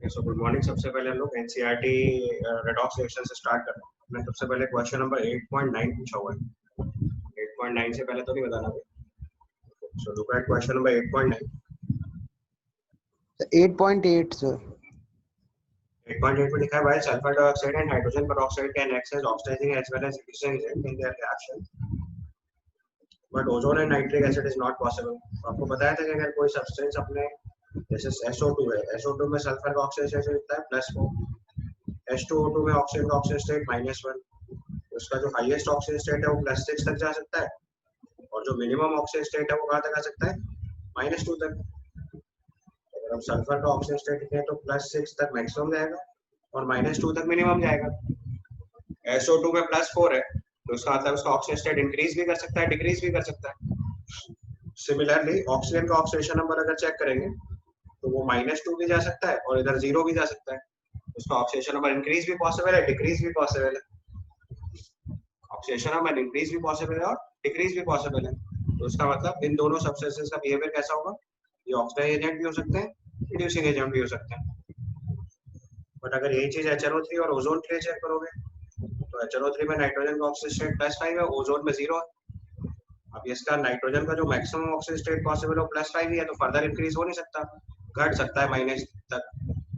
So good morning. सबसे पहले हम लोग एनसीईआरटी रेडॉक्स रिएक्शन से स्टार्ट करते हैं। मैं सबसे पहले क्वेश्चन नंबर 8.9 पूछा हुआ है। 8.9 से पहले तो नहीं बताना भाई। So look at question number 8.9। 8.8 sir. 8.8 में लिखा है भाई sulphur dioxide and hydrogen peroxide can act as oxidising as well as reducing agent in their reaction, but ozone and nitric acid is not possible. तो आपको बताया था कि अगर कोई सब्सटेंस अपने जैसे SO2 है, SO2 में सल्फर का ऑक्सीडेशन होता है +4, H2O2 में ऑक्सीजन का ऑक्सीजन स्टेट -1, उसका जो हाईएस्ट ऑक्सीजन स्टेट है वो +6 तक जा सकता है, और जो मिनिमम ऑक्सीजन स्टेट है वो कहाँ तक आ सकता है, -2 तक। अगर हम सल्फर का ऑक्सीजन स्टेट लिखें तो +6 तक मैक्सिमम जाएगा और -2 तक मिनिमम जाएगा। SO2 में +4 है तो उसका मतलब उसका ऑक्सीजन स्टेट इंक्रीज भी कर सकता है, डिक्रीज भी कर सकता है। सिमिलरली ऑक्सीजन का ऑक्सीडेशन नंबर अगर चेक करेंगे तो वो -2 भी जा सकता है और इधर 0 भी जा सकता है। उसका ऑक्सीडेशन नंबर इंक्रीज भी पॉसिबल है, डिक्रीज भी पॉसिबल है। ऑक्सीडेशन नंबर इंक्रीज भी पॉसिबल है और डिक्रीज भी पॉसिबल है। तो उसका मतलब इन दोनों सब्सटेंसेस का बिहेवियर कैसा होगा, ये ऑक्सीडाइज एजेंट भी हो सकते हैं, रिड्यूसिंग एजेंट भी हो सकते हैं। बट अगर यही चीज HNO3 और ओजोन के लिए चेक करोगे तो HNO3 में नाइट्रोजन का ऑक्सीजन स्टेट +5 है, ओजोन में 0 है। अब इसका नाइट्रोजन का जो मैक्सिमम ऑक्सीजन स्टेट पॉसिबल है +5 ही है, तो फर्दर इंक्रीज हो नहीं सकता, घट सकता है माइनस तक।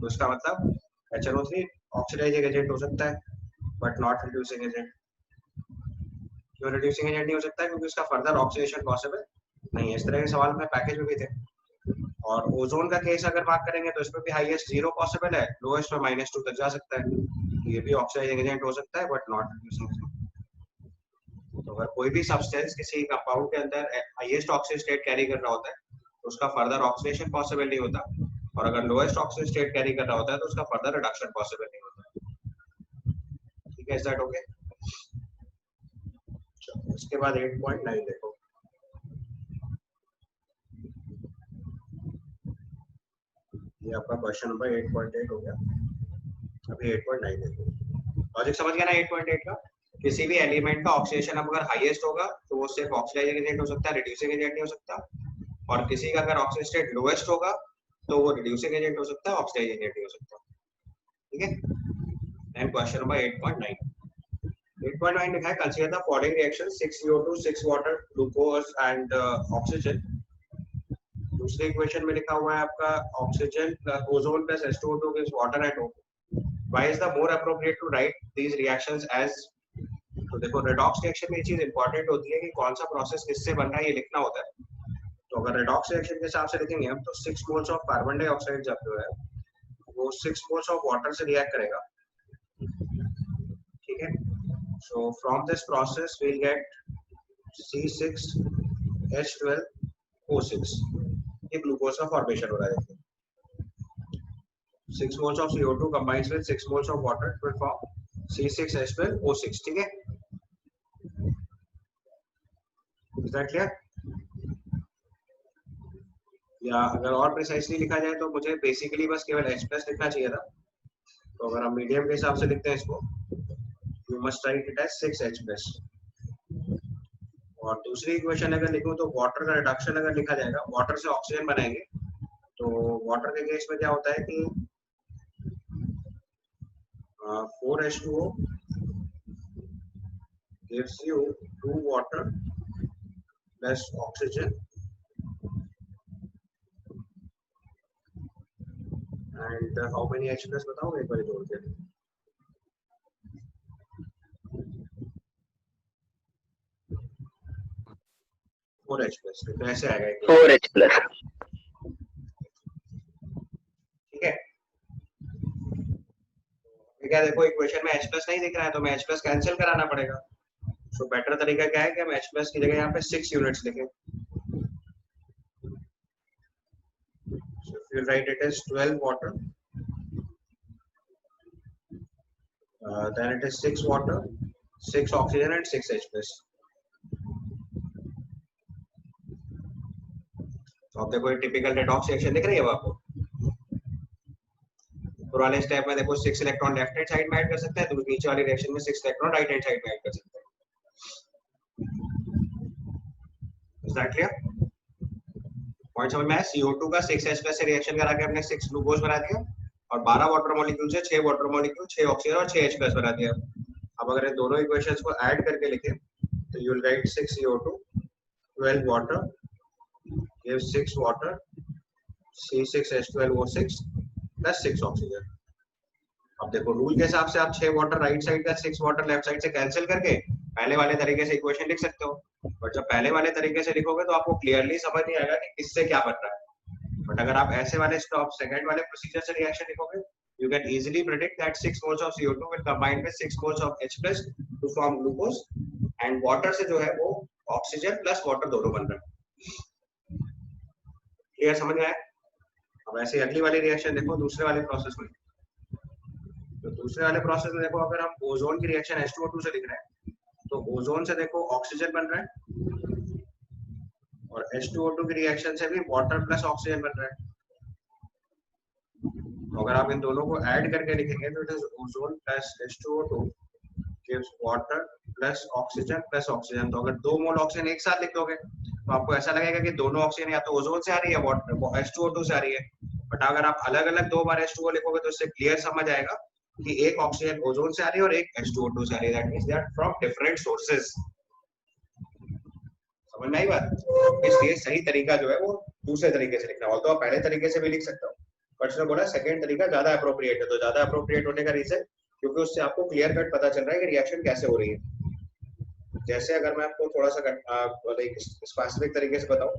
तो इसका मतलब HNO3 ऑक्सीडाइजिंग एजेंट हो सकता है बट नॉट रिड्यूसिंग एजेंट। क्यों रिड्यूसिंग एजेंट नहीं हो सकता है? क्योंकि उसका फर्दर ऑक्सीडेशन पॉसिबल नहीं है। इस तरह के सवाल में पैकेज में भी थे। और ओजोन का केस अगर बात करेंगे तो इसमें भी हाईएस्ट 0 पॉसिबल है, लोएस्ट में -2 तक जा सकता है। तो ये भी ऑक्सीडाइजिंग एजेंट हो सकता है बट नॉट रिड्यूसिंग एजेंट। तो अगर कोई भी सब्सटेंस किसी कंपाउंड के अंदर हाईएस्ट ऑक्सीजन स्टेट कैरी कर रहा होता है तो उसका फर्दर ऑक्सीडेशन पॉसिबल नहीं होता, और अगर लोएस्ट ऑक्सीजन स्टेट कैरी कर रहा होता है तो उसका फर्दर रिडक्शन पॉसिबल नहीं होता। ठीक है, इज दैट ओके? इसके बाद 8.9 देखो। ये आपका क्वेश्चन नंबर 8.8 हो गया। अभी 8.9 देखो। लॉजिक समझ गया ना 8.8 का? किसी भी एलिमेंट का ऑक्सीडेशन अगर हाईएस्ट होगा तो वो सिर्फ ऑक्सीडाइजिंग एजेंट हो सकता है, रिड्यूसिंग एजेंट नहीं हो सकता। और किसी का अगर ऑक्सीजन स्टेट लोएस्ट होगा तो वो रिड्यूसिंग एजेंट हो सकता है, ऑक्सीडाइजिंग एजेंट नहीं हो सकता। ठीक है। And question number 8.9। 8.9 लिखा है consider the following reaction 6CO2 6 water glucose and oxygen. दूसरे इक्वेशन में लिखा हुआ है आपका oxygen ozone plus H2O2 gives water and O2. Why is the more appropriate to write these reactions as? तो देखो रेडॉक्स रिएक्शन में ये चीज इंपॉर्टेंट होती है कि कौन सा प्रोसेस किससे बन रहा है ये लिखना होता है। तो अगर रेडॉक्स रिएक्शन के हिसाब से लिखेंगे हम तो 6 मोल्स ऑफ कार्बन डाइऑक्साइड जब जो है वो 6 मोल्स ऑफ वाटर से रिएक्ट करेगा। ठीक है। So from this process we will get C6H12O6। ये ग्लूकोज का फॉर्मेशन हो रहा है। 6 moles of CO2 combines with 6 moles of water to form C6H12O6। ठीक है, is that clear? या अगर और प्रिसाइसली लिखा जाए तो मुझे बेसिकली बस केवल H+ लिखना चाहिए था। तो अगर हम मीडियम के हिसाब से लिखते हैं इसको, you must write it as 6H+। और दूसरी इक्वेशन अगर लिखूं तो वाटर का रिडक्शन अगर लिखा जाएगा, वाटर से ऑक्सीजन बनाएंगे तो वाटर के केस में क्या होता है कि 4H2O gives you 2 water plus oxygen and how many H+ बताओ एक बार जोड़ के। 4H+। तो ऐसे आएगा 4H+। ठीक है। क्या देखो इक्वेशन में H+ नहीं दिख रहा है तो मैं H+ कैंसिल कराना पड़ेगा। तो बेटर तरीका क्या है कि हम H+ की जगह यहाँ पे 6 यूनिट्स लिखें। So if you write it as 12 water, then it is 6 water, 6 oxygen and 6 H+। तो आप देखो टिपिकल रेडॉक्स रिएक्शन दिख रही है आपको। पुराने स्टेप में देखो 6 इलेक्ट्रॉन लेफ्ट हैंड साइड में ऐड कर सकते हैं, तो नीचे वाली रिएक्शन में 6 इलेक्ट्रॉन राइट हैंड साइड में ऐड कर सकते हैं। Is that clear? पॉइंट समझ में आया? CO2 का 6H+ से रिएक्शन करा के हमने 6 ग्लूकोज बना दिया और 12 वाटर मॉलिक्यूल से 6 वाटर मॉलिक्यूल, 6 ऑक्सीजन और 6 H+ बना दिया। अब अगर इन दोनों इक्वेशंस को ऐड करके लिखें तो you will write 6 CO2 12 water gives 6 water C6H12O6 plus 6 oxygen. अब देखो रूल के हिसाब से आप 6 वाटर राइट साइड का 6 वाटर लेफ्ट साइड से कैंसिल करके पहले वाले तरीके से इक्वेशन लिख सकते हो। बट जब पहले वाले तरीके से लिखोगे तो आपको क्लियरली समझ नहीं आएगा कि किससे क्या बन रहा है। बट अगर आप ऐसे वाले स्टॉप सेकंड वाले प्रोसीजर से रिएक्शन लिखोगे, you can easily predict that 6 moles of CO2 will combine with 6 moles of H+ to form glucose, and water से जो है वो ऑक्सीजन प्लस वाटर दोनों बन रहा है। क्लियर समझ में आया? अब ऐसे अगली वाली रिएक्शन देखो दूसरे वाले प्रोसेस में। तो दूसरे वाले प्रोसेस में देखो, अगर हम ओजोन की रिएक्शन H2O2 से लिख रहे हैं तो ओजोन से देखो ऑक्सीजन बन रहा है और H2O2 की रिएक्शन से भी वाटर प्लस ऑक्सीजन बन रहा है। तो अगर आप इन दोनों को ऐड करके लिखेंगे तो it is ozone plus H2O2 gives water plus oxygen plus oxygen. तो अगर 2 मोल ऑक्सीजन एक साथ लिख दोगे तो आपको ऐसा लगेगा कि दोनों ऑक्सीजन या तो ओजोन से आ रही है वाटर H2O2 से आ रही है। बट अगर आप अलग अलग 2 बार H2O लिखोगे तो इससे क्लियर समझ आएगा कि एक ऑक्सीजन ओजोन से आ रही है और एक H2O2 से आ रही है। That means they are from different sources. समझ में आई बात? इसलिए सही तरीका जो है वो दूसरे तरीके से लिखना है। तो आप पहले तरीके से भी लिख सकते हो, बट उसने बोला सेकंड तरीका ज्यादा अप्रोप्रिएट है। तो ज्यादा अप्रोप्रिएट होने का रीजन क्योंकि उससे आपको क्लियर कट पता चल रहा है कि रिएक्शन कैसे हो रही है। जैसे अगर मैं आपको थोड़ा सा स्पेसिफिक तरीके से बताऊं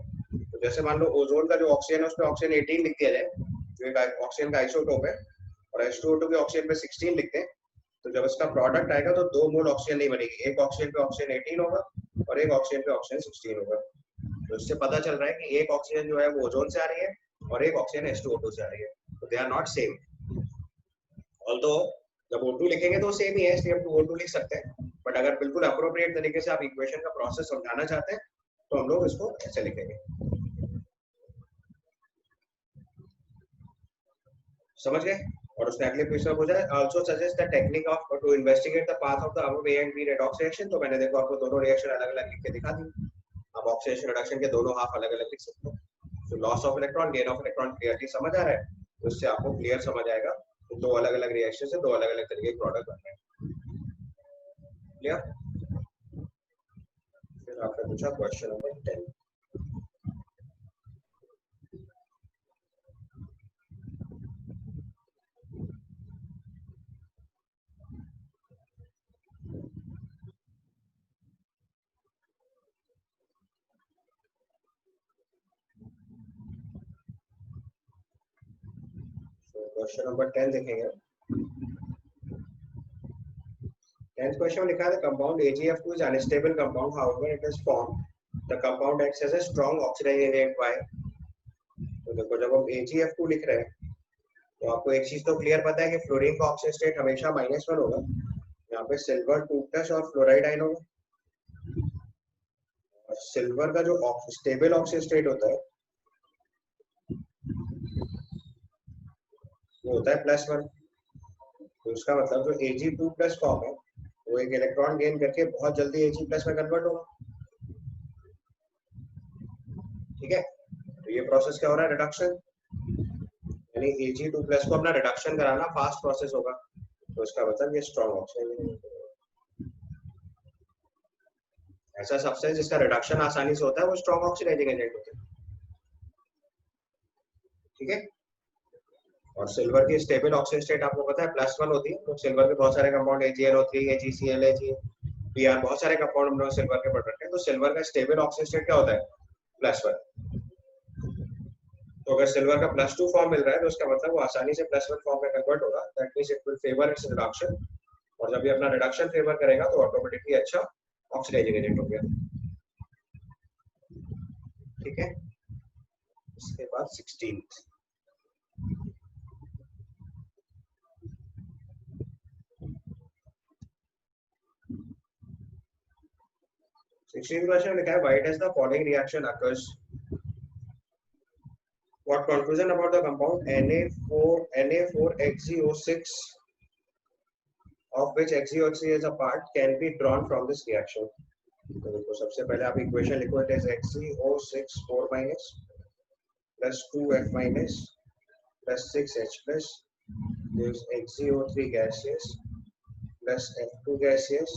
तो जैसे मान लो ओजोन का जो ऑक्सीजन है उस पर ऑक्सीजन 18 लिख दिया जाए, जो एक ऑक्सीजन का आइसोटोप है, और H2O2 के ऑक्सीजन पे 16 लिखते हैं, तो जब इसका प्रोडक्ट आएगा तो 2 मोल ऑक्सीजन नहीं बनेगी। एक ऑक्सीजन पे ऑक्सीजन 18 होगा और एक ऑक्सीजन पे ऑक्सीजन 16 होगा। तो इससे पता चल रहा है कि एक ऑक्सीजन जो है वो ओजोन से आ रही है और एक ऑक्सीजन H2O2 से आ रही है। तो they are not same. Although जब O2 लिखेंगे तो सेम ही है, इसलिए हम O2 लिख सकते हैं। बट अगर बिल्कुल अप्रोप्रिएट तरीके से आप इक्वेशन का प्रोसेस समझाना चाहते हैं तो हम लोग इसको ऐसे लिखेंगे। समझ गए? और उसने अगले क्वेश्चन पूछा है also suggest the technique of to investigate the path of the above A and B redox reaction. तो मैंने देखो आपको दोनों रिएक्शन अलग-अलग लिख के दिखा दी। अब ऑक्सीडेशन रिडक्शन के दोनों हाफ अलग-अलग लिख सकते हो। तो loss of electron, gain of electron clearly समझ आ रहा है, तो इससे आपको क्लियर समझ आएगा कि दो अलग-अलग रिएक्शन से दो अलग-अलग तरीके के प्रोडक्ट बन रहे हैं। क्लियर? फिर आपने पूछा क्वेश्चन नंबर 10। क्वेश्चन नंबर 10 देखेंगे। 10th क्वेश्चन में लिखा है compound AgF2 is unstable compound, however it is formed the compound acts as a strong oxidizing agent. Why? तो देखो जब हम AgF2 लिख रहे हैं तो आपको एक चीज तो क्लियर पता है कि फ्लोरीन का ऑक्सीजन स्टेट हमेशा -1 होगा। यहाँ पे सिल्वर 2+ और फ्लोराइड आयन होगा। और सिल्वर का जो स्टेबल ऑक्सीजन स्टेट होता है वो होता है +1। तो उसका मतलब जो Ag2+ फॉर्म है वो एक इलेक्ट्रॉन गेन करके बहुत जल्दी Ag+ में कन्वर्ट होगा। ठीक है, तो ये प्रोसेस क्या हो रहा है? रिडक्शन, यानी Ag2+ को अपना रिडक्शन कराना फास्ट प्रोसेस होगा। तो इसका मतलब ये स्ट्रॉन्ग ऑक्सीजन। ऐसा सब्सटेंस जिसका रिडक्शन आसानी से होता है वो स्ट्रॉन्ग ऑक्सीडाइजिंग एजेंट होता है। ठीक है, और सिल्वर की स्टेबल ऑक्सीजन स्टेट आपको पता है +1 होती है। तो सिल्वर के बहुत सारे कंपाउंड AgNO3, AgCl, AgBr, बहुत सारे कंपाउंड हम लोग सिल्वर के पढ़ रखे हैं। तो सिल्वर का स्टेबल ऑक्सीजन स्टेट क्या होता है? +1। तो अगर सिल्वर का +2 फॉर्म मिल रहा है तो उसका मतलब वो आसानी से +1 फॉर्म में कन्वर्ट होगा। That means it will favour it's reduction, और जब ये अपना रिडक्शन फेवर करेगा तो ऑटोमेटिकली अच्छा ऑक्सीडाइजिंग एजेंट हो गया। ठीक है, इसके बाद 16th 16th क्वेश्चन लिखा है why does the following reaction occurs. What conclusion about the compound Na4HgO6 of which HgO3 is a part can be drawn from this reaction? तो देखो सबसे पहले आप इक्वेशन लिखो, it is HgO6 4- plus 2F- plus 6H+ gives HCO3 gaseous plus F2 gaseous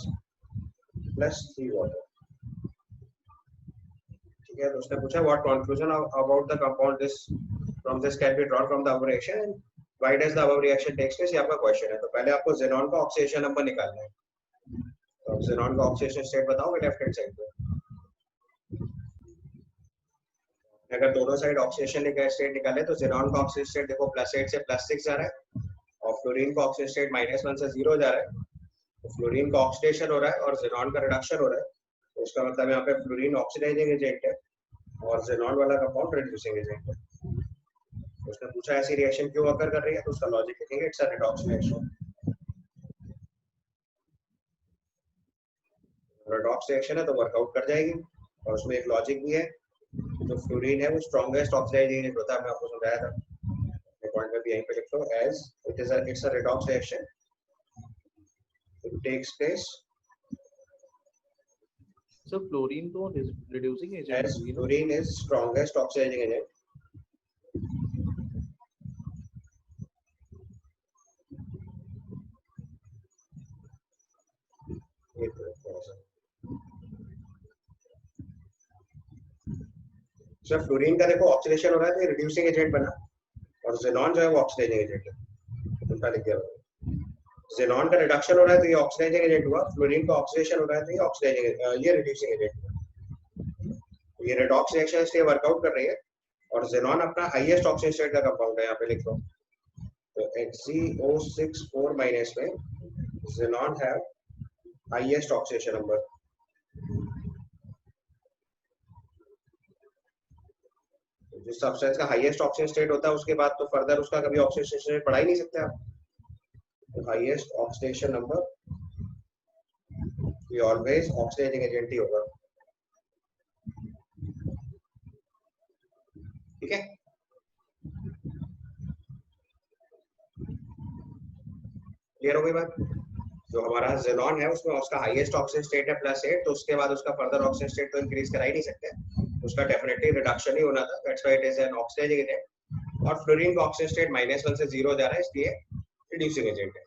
plus 3 water. ठीक है, तो उसने पूछा what conclusion about the compound this from this can be drawn from the above reaction and why does the above reaction takes place, ये आपका question है. तो पहले आपको xenon का ऑक्सीडेशन नंबर निकालना है. तो xenon का ऑक्सीडेशन स्टेट बताओगे लेफ्ट हैंड साइड पे. अगर दोनों साइड ऑक्सीडेशन स्टेट निकाले तो xenon का ऑक्सीडेशन स्टेट देखो +8 से +6 जा रहा है और फ्लोरीन का ऑक्सीडेशन स्टेट -1 से 0 जा रहा है. तो फ्लोरीन का ऑक्सीडेशन हो रहा है और xenon का रिडक्शन हो रहा है. तो उसका मतलब यहाँ पे फ्लोरीन ऑक्सीडाइजिंग एजेंट है और xenon वाला कंपाउंड रिड्यूसिंग एजेंट है. उसने पूछा ऐसी रिएक्शन क्यों अकर कर रही है, तो उसका लॉजिक लिखेंगे it's a redox reaction. Redox reaction है तो वर्कआउट कर जाएगी और उसमें एक लॉजिक भी है. जो फ्लोरीन है वो स्ट्रॉन्गेस्ट ऑक्सीडाइजिंग एजेंट होता है, मैं आपको समझाया था. पॉइंट में भी यहीं पे लिख लो as it's a redox reaction it takes place. So fluorine तो reducing agent as होगी ना? fluorine is strongest oxidizing agent. Sir fluorine का देखो ऑक्सीडेशन हो रहा है तो रिड्यूसिंग एजेंट बना और xenon जो है वो ऑक्सीडाइजिंग एजेंट है. उल्टा लिख दिया. xenon का रिडक्शन हो रहा है तो ये ऑक्सीडाइजिंग एजेंट हुआ. फ्लोरीन का ऑक्सीडेशन हो रहा है तो ये ऑक्सीडाइजिंग ये रिड्यूसिंग एजेंट हुआ. ये रेडॉक्स रिएक्शन इसलिए वर्कआउट कर रही है और xenon अपना हाईएस्ट ऑक्सीजन स्टेट का कंपाउंड है. यहाँ पे लिख लो तो HCO6 माइनस में xenon have highest oxidation number. जिस सब्सटेंस का हाईएस्ट ऑक्सीजन स्टेट होता है उसके बाद तो फर्दर उसका कभी ऑक्सीडेशन स्टेट पढ़ा ही नहीं सकते आप. तो हाईएस्ट ऑक्सीडेशन नंबर ये ऑलवेज ऑक्सीडाइजिंग एजेंट ही होगा. ठीक है, क्लियर हो गई बात. जो हमारा xenon है उसमें उसका हाईएस्ट ऑक्सीजन स्टेट है +8 तो उसके बाद उसका फर्दर ऑक्सीजन स्टेट तो इंक्रीज करा ही नहीं सकते. उसका डेफिनेटली रिडक्शन ही होना था. That's why it is an oxidising agent. और फ्लोरीन का ऑक्सीजन स्टेट -1 से 0 जा रहा है इसलिए रिड्यूसिंग एजेंट है.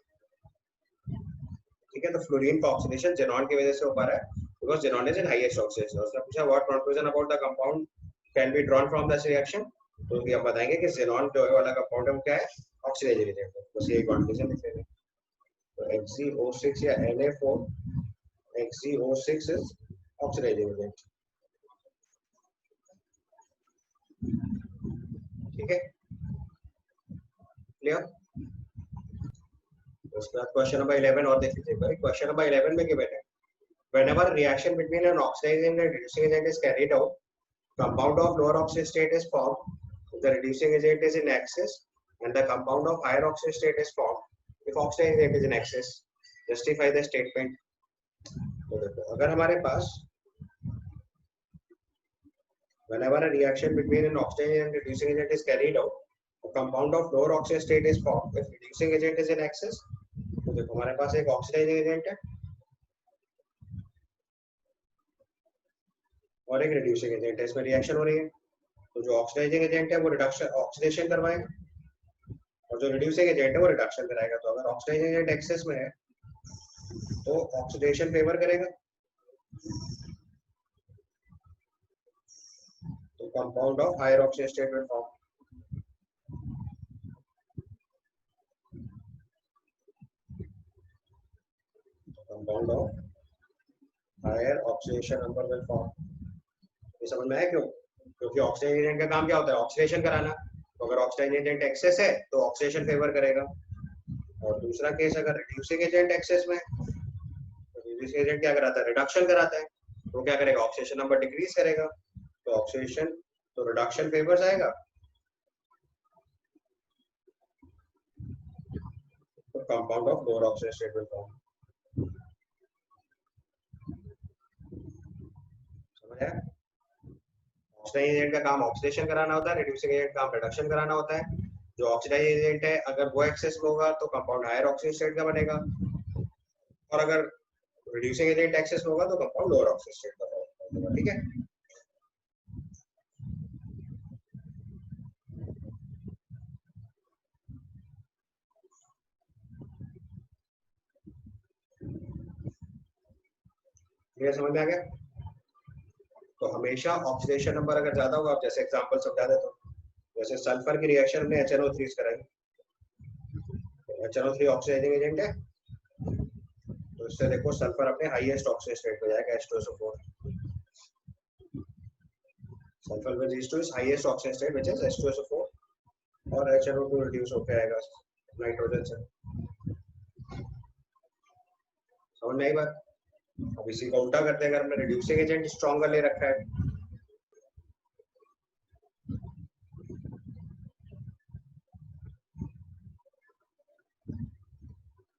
ठीक है, तो फ्लोरीन का ऑक्सीडेशन xenon की वजह से हो पा रहा है because xenon is in highest oxidation. उसने पूछा what conclusion about the compound can be drawn from this reaction. तो हम बताएंगे कि xenon जो वाला कंपाउंड है वो क्या है, ऑक्सीडाइजिंग एजेंट है. बस ये कंक्लूजन लिख लेंगे. तो HCO6 या Na4 HCO6 is oxidising agent. ठीक है, क्लियर. उसके बाद क्वेश्चन नंबर 11 और देख लीजिए भाई. क्वेश्चन नंबर 11 में गिवन है whenever reaction between an oxidizing and reducing agent is carried out, compound of lower oxidation state is formed if the reducing agent is in excess and the compound of higher oxidation state is formed if oxidizing agent is in excess. Justify the statement. तो देखो अगर हमारे पास whenever a reaction between an oxidizing and reducing agent is carried out, a compound of lower oxidation state is formed if reducing agent is in excess. तो देखो हमारे पास एक oxidising agent है और एक रिड्यूसिंग एजेंट है. इसमें रिएक्शन हो रही है तो जो ऑक्सीडाइजिंग एजेंट है वो रिडक्शन ऑक्सीडेशन करवाएगा और जो रिड्यूसिंग एजेंट है वो रिडक्शन कराएगा. तो अगर ऑक्सीडाइजिंग एजेंट एक्सेस में है तो ऑक्सीडेशन फेवर करेगा. तो compound of higher oxygen state will form. Compound of higher oxidation number will form. ये समझ में आया क्यों? क्योंकि ऑक्सीडाइजिंग एजेंट का काम क्या होता है, ऑक्सीडेशन कराना. तो अगर ऑक्सीडाइजिंग एजेंट एक्सेस है तो ऑक्सीडेशन फेवर करेगा. और दूसरा केस अगर रिड्यूसिंग एजेंट एक्सेस में है तो रिड्यूसिंग एजेंट क्या कराता है, रिडक्शन कराता है. तो क्या करेगा, ऑक्सीडेशन नंबर डिक्रीज करेगा. तो ऑक्सीडेशन तो रिडक्शन फेवर्स आएगा. तो compound of lower oxygen state will form. समझ आया? ऑक्सीडाइजिंग एजेंट का काम ऑक्सीडेशन कराना होता है, रिड्यूसिंग एजेंट का काम रिडक्शन कराना होता है. जो ऑक्सीडाइजिंग एजेंट है अगर वो एक्सेस में होगा तो कंपाउंड हायर ऑक्सीजन स्टेट का बनेगा और अगर रिड्यूसिंग एजेंट एक्सेस में होगा तो कंपाउंड लोअर ऑक्सीजन स्टेट का बनेगा. ठीक है, ये समझ में आ गया? तो हमेशा ऑक्सीडेशन नंबर अगर ज्यादा होगा, आप जैसे एग्जांपल समझा देता हूँ, जैसे सल्फर की रिएक्शन हमने HNO3 कराई, HNO3 ऑक्सीडाइजिंग एजेंट है, तो इससे देखो सल्फर अपने हाईएस्ट ऑक्सीडेशन स्टेट पे जाएगा H2SO4, sulphur will reach to its highest oxidation state which is H2SO4 और HNO2 रिड्यूस होकर आएगा नाइट्रोजन से। समझ में आई बात? अब इसी का उल्टा करते हैं, अगर हमने रिड्यूसिंग एजेंट स्ट्रॉन्गर ले रखा है,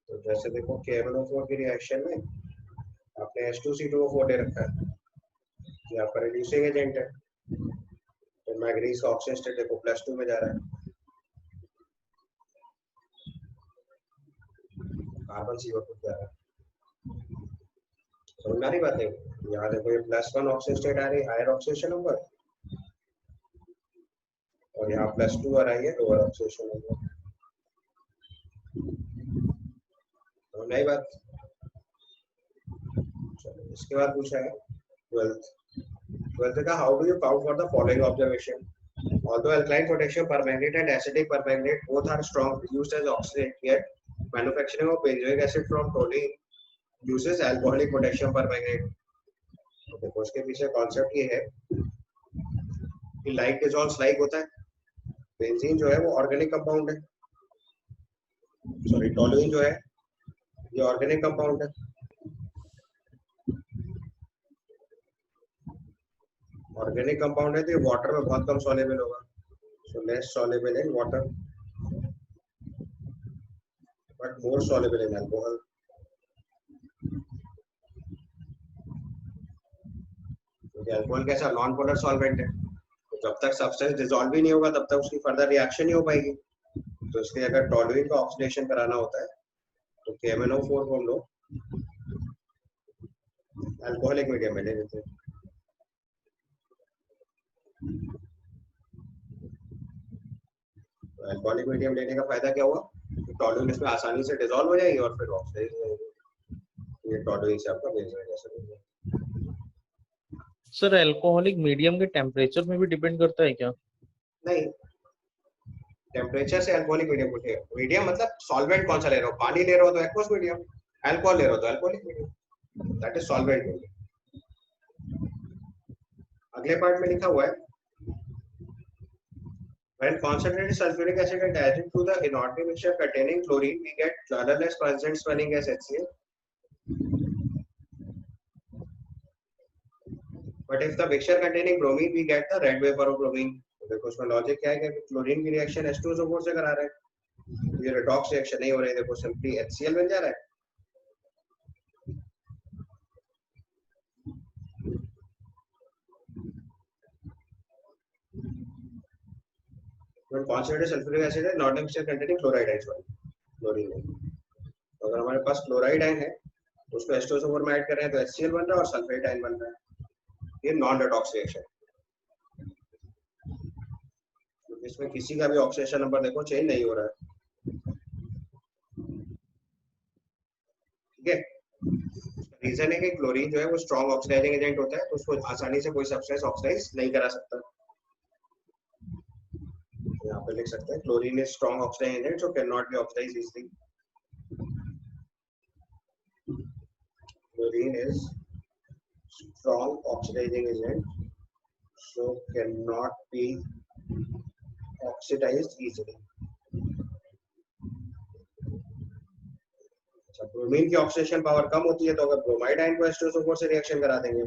तो जैसे देखो KMnO4 की रिएक्शन में आपने H2C2O4 ले रखा है, ये आपका रिड्यूसिंग एजेंट है, तो मैग्नीज का ऑक्सीजन स्टेट देखो +2 में जा रहा है, कार्बन CO2 जा रहा है। समझ में आ रही बात है? यहाँ देखो ये +1 ऑक्सीजन स्टेट आ रही है, हायर ऑक्सीडेशन नंबर, और यहाँ +2 आ रही है, लोअर ऑक्सीडेशन नंबर। समझ में आई बात? चलो इसके बाद पूछा है 12th का, how do you count for the following observation? Although alkaline potassium permanganate and acidic permanganate both are strong used as oxidant, yet manufacturing of benzoic acid from toluene uses alcoholic potassium permanganate. तो देखो इसके पीछे concept ये है कि like dissolves like होता है, benzene जो है वो ऑर्गेनिक कंपाउंड है, सॉरी टोलुइन जो है ये ऑर्गेनिक कंपाउंड है, ऑर्गेनिक कंपाउंड है तो ये वाटर में बहुत कम सॉल्युबल होगा, so less soluble in water but more soluble in alcohol. क्योंकि अल्कोहल कैसा नॉन पोलर सॉल्वेंट है, तो जब तक सब्सटेंस डिसॉल्व ही नहीं होगा तब तक उसकी फर्दर रिएक्शन नहीं हो पाएगी, तो इसलिए अगर टोलुइन का ऑक्सीडेशन कराना होता है तो KMnO4 को हम लोग अल्कोहलिक मीडियम में ले लेते हैं। अल्कोहलिक मीडियम लेने का फायदा क्या हुआ? टोलुइन इसमें आसानी से डिसॉल्व हो जाएगी और फिर ऑक्सीडाइज हो जाएगी, ये टोलुइन से आपका बेंजोइक एसिड हो जाएगा। सर अल्कोहलिक मीडियम के टेम्परेचर में भी डिपेंड करता है क्या? नहीं, टेम्परेचर से अल्कोहलिक मीडियम को मीडियम मतलब सॉल्वेंट कौन सा ले रहे हो, पानी ले रहे हो तो एक्वस मीडियम, अल्कोहल ले रहे हो तो alcoholic medium, that is solvent medium. अगले पार्ट में लिखा हुआ है when concentrated sulfuric acid is added to the inorganic mixture containing chlorine, we get colorless constant swelling as HCl. But if the mixture containing bromine, we get the red vapor of bromine. तो देखो उसमें logic क्या है कि chlorine की reaction H2SO4 से करा रहे हैं, ये रिडॉक्स रिएक्शन नहीं हो रही, देखो सिंपली HCl बन जा रहा है। When concentrated sulfuric acid is not a mixture containing chloride ions, chlorine नहीं। तो अगर हमारे पास क्लोराइड आयन है तो उसको H2SO4 में ऐड कर रहे हैं तो HCl बन रहा है और सल्फेट आयन बन रहा है, ये नॉन रिडॉक्स रिएक्शन। तो इसमें किसी का भी ऑक्सीडेशन नंबर देखो चेंज नहीं हो रहा है, ठीक है? रीजन है कि क्लोरीन जो है वो स्ट्रॉन्ग ऑक्सीडाइजिंग एजेंट होता है, तो उसको आसानी से कोई सब्सटेंस ऑक्सीडाइज नहीं करा सकता। यहाँ पे लिख सकते हैं chlorine is strong oxidising agent so can not be oxidised easily. Chlorine is strong oxidising agent so can not be oxidised easily. अच्छा, ब्रोमीन की ऑक्सीडेशन पावर कम होती है तो अगर ब्रोमाइड आयन को H2SO4 से रिएक्शन करा देंगे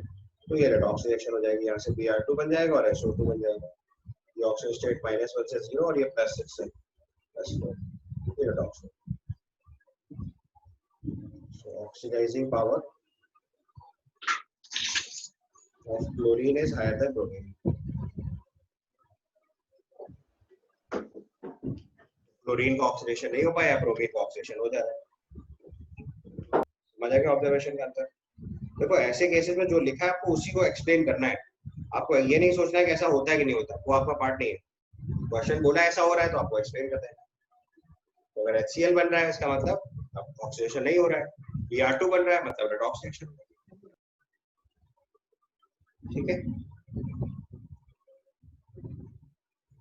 तो ये रेडॉक्स रिएक्शन हो जाएगी, यहाँ से Br2 बन जाएगा और SO2 बन जाएगा, ये ऑक्सीजन स्टेट -1 से 0 और ये +6 से +4, ये redox. So oxidising power of chlorine is higher than bromine. Chlorine का ऑक्सीडेशन नहीं हो पाया, ब्रोमीन का ऑक्सीडेशन हो जा रहा है। समझ आ गया ऑब्जर्वेशन का अंतर? देखो ऐसे केसेस में जो लिखा है आपको उसी को एक्सप्लेन करना है, आपको ये नहीं सोचना है कि ऐसा होता है कि नहीं होता, वो आपका पार्ट नहीं है। क्वेश्चन बोला ऐसा हो रहा है तो आपको एक्सप्लेन करना है। तो अगर HCl बन रहा है इसका मतलब ऑक्सीडेशन नहीं हो रहा है, Br2 बन रहा है मतलब रेडॉक्स रिएक्शन। ठीक है,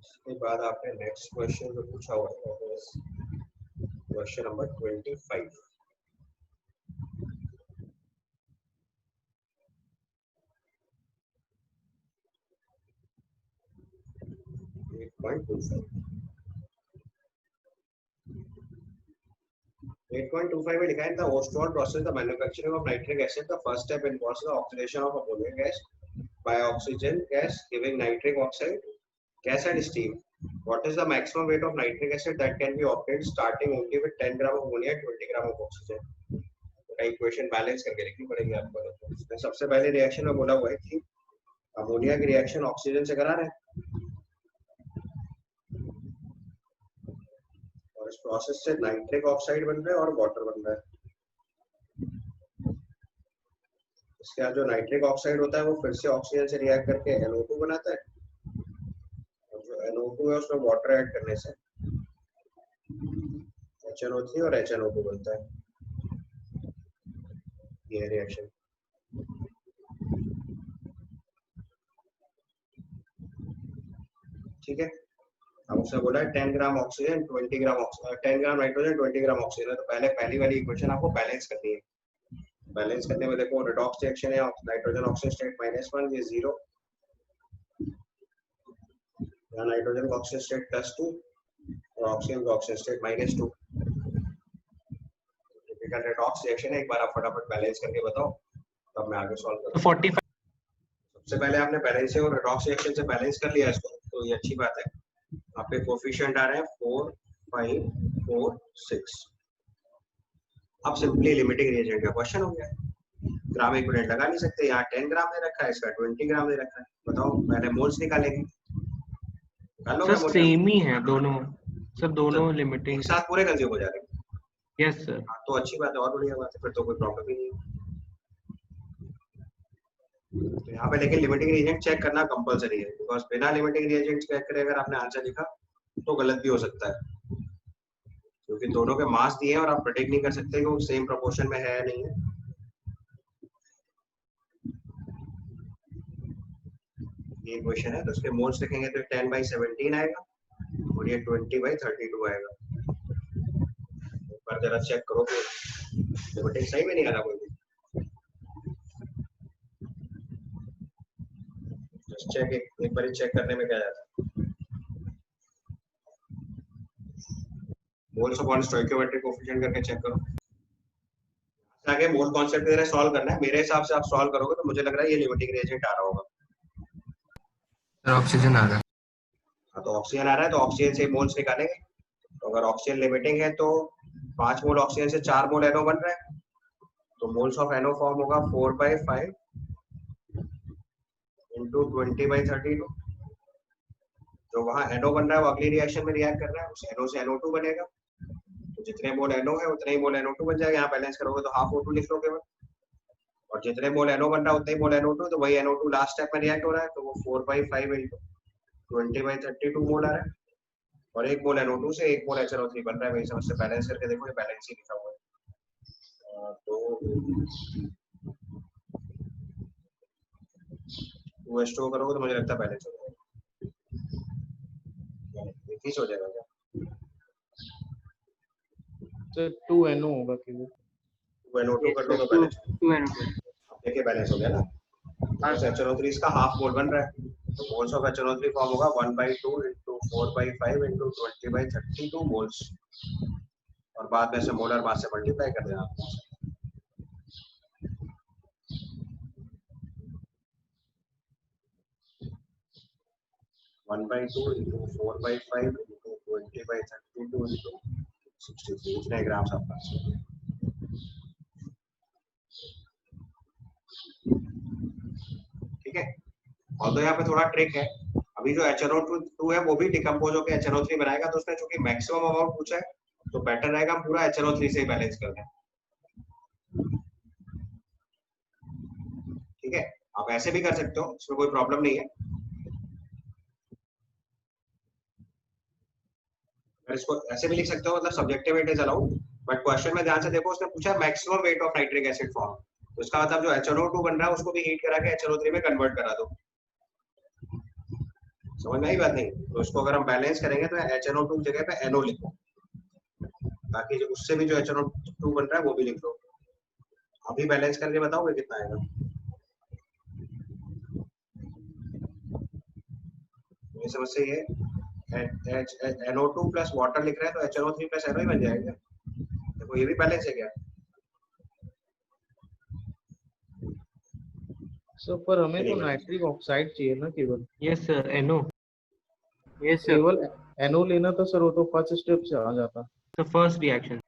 इसके बाद आपने नेक्स्ट क्वेश्चन जो पूछा हुआ है question number 25। Eight point two five में लिखा है the Ostwald process the manufacturing of nitric acid the first step involves the oxidation of ammonia gas by oxygen gas giving nitric oxide gas and steam. What is the maximum weight of nitric acid that can be obtained starting only with 10 gram of ammonia and 20 gram of oxygen? Equation balance करके लिखनी पड़ेगी आपको। इसमें सबसे पहले reaction में बोला हुआ है कि अमोनिया की रिएक्शन ऑक्सीजन से करा रहे हैं और इस प्रोसेस से नाइट्रिक ऑक्साइड बन रहा है और वाटर बन रहा है। इसके बाद जो नाइट्रिक ऑक्साइड होता है वो फिर से ऑक्सीजन से रिएक्ट करके NO2 बनाता है और जो NO2 है उसमें वाटर ऐड करने से HNO3 और HNO2 बनता है। ये रिएक्शन ठीक है। अब उसने बोला है 10 ग्राम ऑक्सीजन 20 ग्राम 10 ग्राम नाइट्रोजन 20 ग्राम ऑक्सीजन, तो पहले पहली वाली इक्वेशन आपको बैलेंस करनी है। बैलेंस करने में देखो रिडॉक्स रिएक्शन है, नाइट्रोजन ऑक्सीजन स्टेट -1 ये 0, यहाँ नाइट्रोजन का ऑक्सीजन स्टेट +2 और ऑक्सीजन का oxygen state -2। Typical redox reaction है, एक बार आप फटाफट बैलेंस करके बताओ तब मैं आगे सॉल्व करूंगा। 45 सबसे पहले आपने बैलेंसिंग और रिडॉक्स रिएक्शन से बैलेंस कर लिया इसको, तो ये अच्छी बात है। आपके कोफिशिएंट आ रहे हैं 4, 5, 4, 6। अब सिंपली लिमिटिंग रिएजेंट का क्वेश्चन हो गया। ग्राम इक्विवेलेंट लगा नहीं सकते, यहाँ 10 ग्राम दे रखा है, इसका 20 ग्राम दे रखा है। बताओ पहले मोल्स निकालेंगे। सर सेम ही है दोनों, सर दोनों लिमिटिंग एक साथ पूरे कंज्यूम हो जा रहे हैं। Yes sir. तो अच्छी बात है, और बढ़िया बात है, फिर तो कोई प्रॉब्लम ही नहीं है। तो यहाँ पे लेकिन लिमिटिंग रिएजेंट चेक करना कंपलसरी है, बिकॉज बिना लिमिटिंग रिएजेंट चेक करे अगर आपने आंसर लिखा तो गलत भी हो सकता है, क्योंकि दोनों के मास दिए हैं और आप प्रेडिक्ट नहीं कर सकते कि वो सेम प्रोपोर्शन में है या नहीं है। ये क्वेश्चन है, तो उसके मोल्स लिखेंगे तो 10/17 आएगा और ये 20/32 आएगा। एक बार जरा चेक करो कि लिमिटिंग सही में नहीं आ रहा कोई भी। चेक एक बार चेक करने में क्या जाता है। मोल्स अपॉन स्टोइकियोमेट्रिक कोएफिशिएंट करके चेक करो। आगे मोल कांसेप्ट की तरह सॉल्व करना है। मेरे हिसाब से आप सॉल्व करोगे तो मुझे लग रहा है ये लिमिटिंग रिएजेंट आ रहा होगा। ऑक्सीजन आ रहा है। हाँ, तो ऑक्सीजन आ रहा है तो ऑक्सीजन से मोल्स निकालेंगे। तो अगर ऑक्सीजन लिमिटिंग है तो 5 मोल ऑक्सीजन से 4 मोल NO बन रहा है, तो मोल्स ऑफ NO फॉर्म होगा 4/5 into 20/32। जो वहाँ NO बन रहा है वो अगली रिएक्शन में रिएक्ट कर रहा है, उस NO से NO2 बनेगा। तो जितने मोल NO है उतने ही मोल NO2 बन जाएगा। यहाँ बैलेंस करोगे तो हाफ O2 लिख लोगे, और जितने मोल NO बन रहा है उतने ही मोल NO2, तो वही NO2 लास्ट स्टेप में रिएक्ट हो रहा है, तो वो 4/5 into 20/32 मोल आ रहा है। और एक मोल NO2 से एक मोल HNO3 बन रहा है। वही समझ से बैलेंस करके देखो, ये बैलेंस ही लिखा हुआ है। तो 2H2O करोगे तो मुझे लगता है बैलेंस हो जाएगा। हो जाएगा क्या? तो 2NO होगा केवल। 2NO2 कर दो तो बैलेंस। देखिए बैलेंस हो गया ना। HNO3 इसका हाफ मोल बन रहा है, तो मोल्स ऑफ HNO3 फॉर्म होगा 1/2 into 4/5 into 20/32 मोल्स, और बाद में से मोलर मास से मल्टीप्लाई कर देना। 1/2 into 4/5 into 20/32 into 63 इतने ग्राम्स आपका। ठीक है, और तो यहाँ पे थोड़ा ट्रिक है। अभी जो HNO2 है वो भी डिकम्पोज होकर HNO3 बनाएगा, तो उसने चूंकि मैक्सिमम अमाउंट पूछा है तो बेटर रहेगा हम पूरा HNO3 से ही बैलेंस कर दें। ठीक है, आप ऐसे भी कर सकते हो, इसमें कोई प्रॉब्लम नहीं है। इसको ऐसे भी लिख सकते हो, मतलब subjective it is allowed, but question में ध्यान से देखो, उसने पूछा maximum weight of nitric acid form, तो इसका मतलब जो HNO2 बन रहा है उसको भी हीट करा के HNO3 में कन्वर्ट करा दो। समझ में आई बात नहीं? तो इसको अगर हम बैलेंस करेंगे तो HNO2 की जगह पे NO लिखो, ताकि जो उससे भी जो HNO2 बन रहा है वो भी लिख लो। अभी बैलेंस करके बताओगे कितना आएगा? ये समझ से ये NO2 प्लस वाटर लिख रहा है तो HNO3 प्लस NO ही बन जाएगा। देखो ये भी बैलेंस है क्या? सर पर हमें तो नाइट्रिक ऑक्साइड चाहिए ना केवल। Yes sir, NO। Yes sir, केवल NO लेना था सर, वो तो फर्स्ट स्टेप से आ जाता। The first reaction.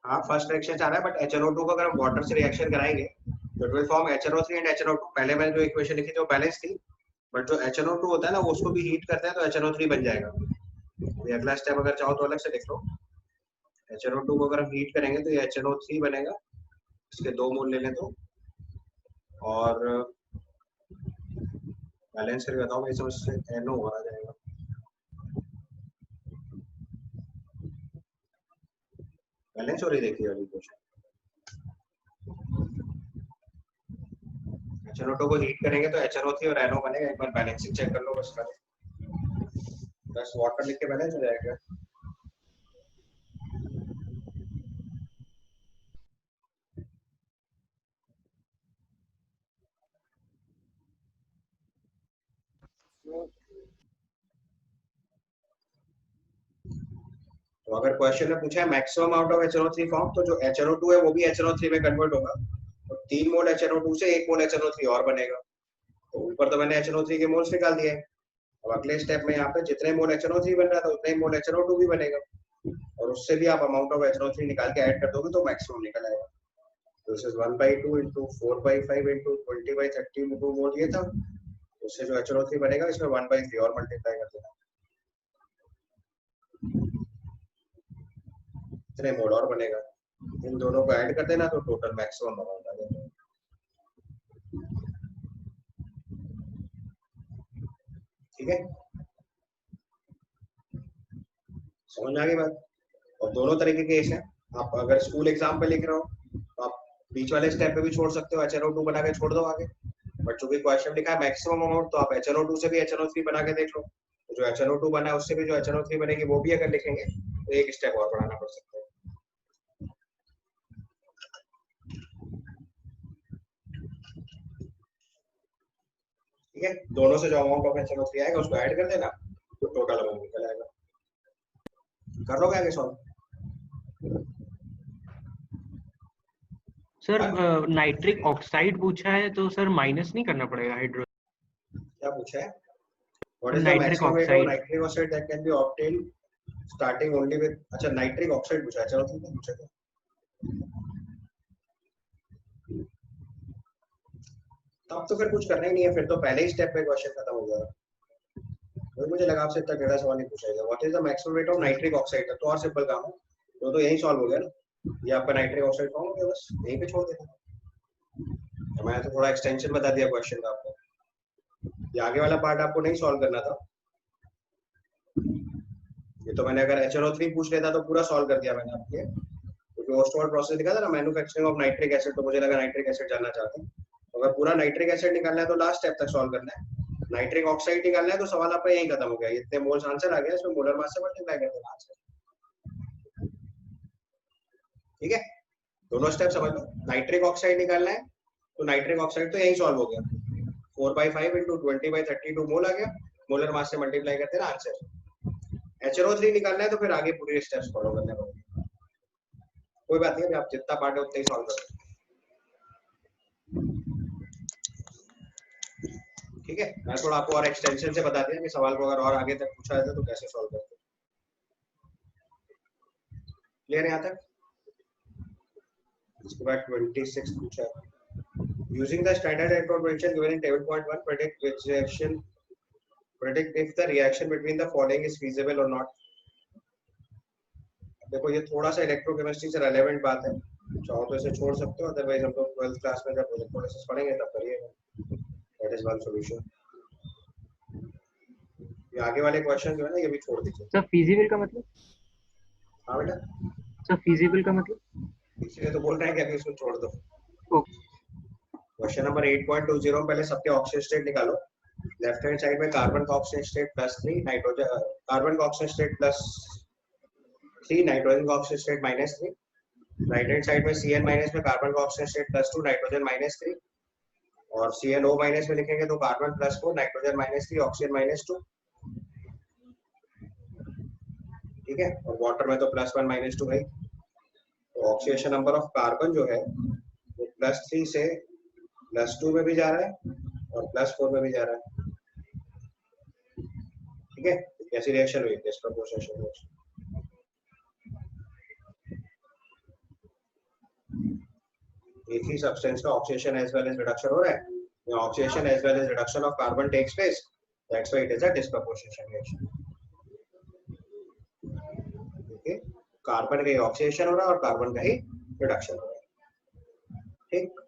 हाँ फर्स्ट रिएक्शन आ रहा है, बट HNO2 को अगर हम वाटर से रिएक्शन कराएंगे तो it will form HNO3 and HNO2। पहले मैंने जो इक्वेशन लिखी थी वो बैलेंस थी, बट जो HNO2 होता है ना वो उसको भी हीट करते हैं तो HNO3 बन जाएगा। अभी अगला स्टेप अगर चाहो तो अलग से लिख लो। HNO2 को अगर हम हीट करेंगे तो ये HNO3 बनेगा, इसके 2 मोल ले लें तो, और बैलेंस करके बताओ मैं समझ से NO आ जाएगा। बैलेंस हो रही देखिए वाली क्वेश्चन। HNO2 को हीट करेंगे तो HNO3 और NO बनेगा। एक बार बैलेंसिंग चेक कर लो बस खाली, बस वाटर लिख के बैलेंस हो जाएगा। तो अगर क्वेश्चन में पूछा है maximum amount of HNO3 form, तो जो HNO2 है वो भी HNO3 में कन्वर्ट होगा, तो 3 मोल HNO2 से 1 मोल HNO3 और बनेगा। तो ऊपर तो मैंने HNO3 के मोल्स निकाल दिए हैं। अब अगले स्टेप में यहाँ पे जितने मोल HNO3 बन रहा था उतने मोल HNO2 भी बनेगा, और उससे भी आप अमाउंट ऑफ HNO3 निकाल के ऐड कर दोगे तो मैक्सिमम निकल आएगा। तो दिस इज 1/2 into 4/5 into 20/30 मोल ये था। उससे जो HNO3 बनेगा इसमें 1/3 और मल्टीप्लाई कर देना, इतने मोल और बनेगा। इन दोनों को ऐड कर देना तो टोटल मैक्सिमम अमाउंट आ जाएगा। ठीक है, समझ में आ गई बात? और दोनों तरह के केस हैं। आप अगर स्कूल एग्जाम पे लिख रहे हो तो आप बीच वाले स्टेप पे भी छोड़ सकते हो, HNO2 बना के छोड़ दो आगे। बट चूंकि क्वेश्चन लिखा है मैक्सिमम अमाउंट, तो आप HNO2 से भी HNO3 बना के देख लो। तो जो HNO2 बना है उससे भी जो HNO3 बनेगी वो भी अगर लिखेंगे तो एक स्टेप और बढ़ाना पड़ सकता है। ठीक है, दोनों से जो अमाउंट ऑफ HNO3 आएगा उसको ऐड कर देना तो टोटल अमाउंट निकल आएगा। कर लोगे आगे सॉल्व? सर नाइट्रिक ऑक्साइड पूछा है तो सर माइनस नहीं करना पड़ेगा हाइड्रो? क्या पूछा है? What is the nitric maximum rate of oxide. nitric oxide that can be obtained starting only with? अच्छा नाइट्रिक ऑक्साइड पूछा है, चलो ठीक है पूछा था। तब तो फिर कुछ करना ही नहीं है, फिर तो पहले ही स्टेप पे क्वेश्चन खत्म हो जाएगा। तो मुझे लगा आपसे इतना टेढ़ा सवाल नहीं पूछा जाएगा। What is the maximum rate of nitric oxide? तो और सिंपल काम है, तो यही सॉल्व हो गया ना। ये आपका नाइट्रिक ऑक्साइड फॉर्म हो गया, बस यहीं पे छोड़ देना। तो मैंने तो थोड़ा एक्सटेंशन बता दिया क्वेश्चन का आपको, ये आगे वाला पार्ट आपको नहीं सॉल्व करना था। ये तो मैंने अगर HNO3 पूछ लेता तो पूरा सॉल्व कर दिया मैंने आपके, क्योंकि ओस्टोल प्रोसेस लिखा था ना मैन्युफैक्चरिंग ऑफ नाइट्रिक एसिड, तो मुझे लगा नाइट्रिक एसिड जानना चाहते हैं। तो अगर पूरा नाइट्रिक एसिड निकालना है तो लास्ट स्टेप तक सॉल्व करना है। नाइट्रिक ऑक्साइड निकालना है तो सवाल आपका यही खत्म हो गया। इतने मोल्स आंसर आ गया, इसमें मोलर मास से मल्टीप्लाई कर देना आंसर। ठीक है, दोनों स्टेप समझ लो। नाइट्रिक ऑक्साइड निकालना है तो नाइट्रिक ऑक्साइड तो यही सॉल्व हो गया, 4/5 into 20/32 मोल आ गया, मोलर मास से मल्टीप्लाई करते ना आंसर। HNO3 निकालना है तो फिर आगे पूरे स्टेप्स फॉलो करने पड़ेंगे। कोई बात नहीं, आप जितना पार्ट है उतना ही सॉल्व करो। ठीक है, मैं थोड़ा आपको और एक्सटेंशन से बता दिया कि सवाल को अगर और आगे तक पूछा जाता तो कैसे सॉल्व करते। क्लियर है यहाँ तक? इसके बाद 26 पूछा है, using the standard and convention given in table point 1, predict if the reaction between the following is feasible or not. देखो ये थोड़ा सा इलेक्ट्रोकेमिस्ट्री से रेलेवेंट बात है, चाहो तो इसे छोड़ सकते हो, अदरवाइज हम लोग 12th क्लास में जब इलेक्ट्रोलिसिस पढ़ेंगे तब करिएगा। That is one solution. ये आगे वाले क्वेश्चन जो है ना ये भी छोड़ दीजिए। सर फिजिबल का मतलब? हाँ बेटा, सर फिजिबल का मतलब? इसलिए तो बोल रहे हैं कि अभी इसको छोड़ दो। ओके क्वेश्चन नंबर 8.20 पहले सबके ऑक्सीजन स्टेट निकालो। लेफ्ट हैंड साइड में कार्बन का ऑक्सीजन स्टेट +3, नाइट्रोजन कार्बन का ऑक्सीजन स्टेट +3, नाइट्रोजन का oxygen state -3। Right hand side में Cl- में कार्बन का ऑक्सीजन स्टेट +2, नाइट्रोजन -3, और ClO- में लिखेंगे तो कार्बन +4, नाइट्रोजन -3, ऑक्सीजन -2। ठीक है, और वाटर में तो +1 -2 गई। तो ऑक्सीडेशन नंबर ऑफ कार्बन जो है वो +3 से +2 में भी जा रहा है और +4 में भी जा रहा है। ठीक है, कैसी रिएक्शन हुई डिस्प्रपोर्शनेशन रिएक्शन। एक ही सब्सटेंस का oxidation as well as reduction हो रहा है। Oxidation as well as reduction of carbon takes place, that's why it is a disproportionation reaction. Okay, carbon का ही ऑक्सीडेशन हो रहा है और कार्बन का ही रिडक्शन हो रहा है। ठीक।